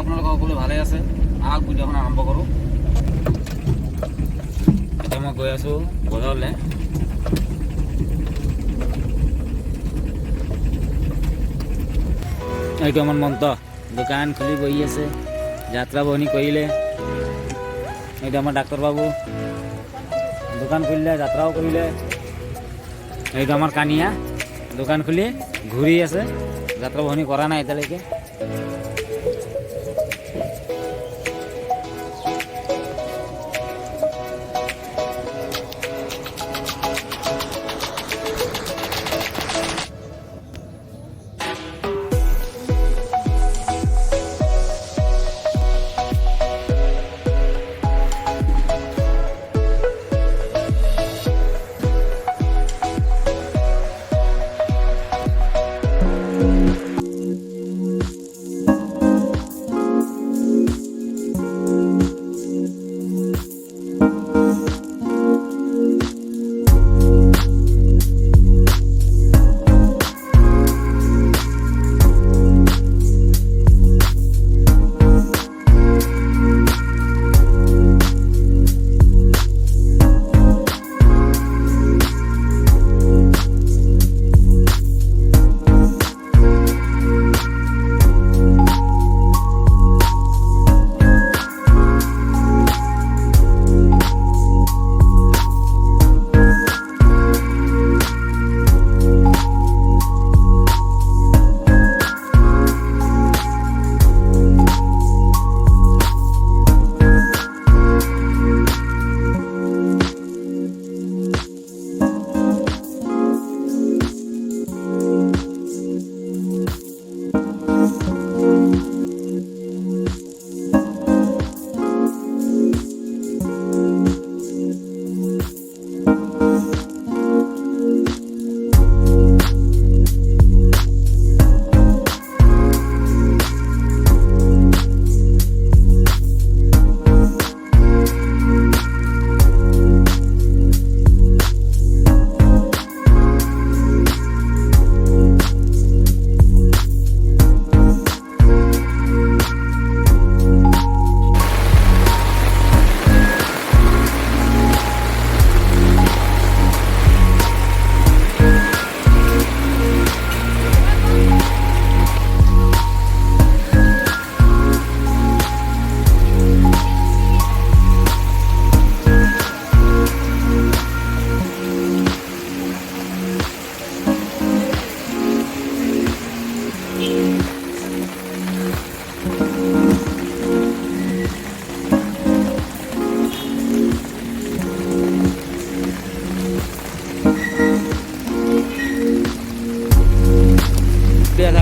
আপোনালোক সকলো ভালে আছে। আহক ভিডিঅ'খন আৰম্ভ কৰোঁ। এতিয়া মই গৈ আছোঁ বজাৰলৈ। এইটো আমাৰ মন্ত দোকান খুলি বহি আছে, যাত্ৰা বহনি কৰিলে। এইটো আমাৰ ডাক্তৰ বাবু দোকান খুলিলে, যাত্ৰাও কৰিলে। এইটো আমাৰ কানিয়া দোকান খুলি ঘূৰি আছে, যাত্ৰা বহনি কৰা নাই এতিয়ালৈকে।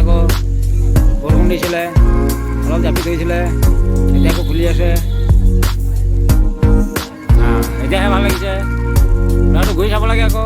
আকৌ বৰষুণ দিছিলে, অলপ জাপি ধৰিছিলে, এতিয়া আকৌ খুলি আছে। এতিয়াহে ভাল লাগিছে, ল'ৰাটো ঘূৰি চাব লাগে আকৌ।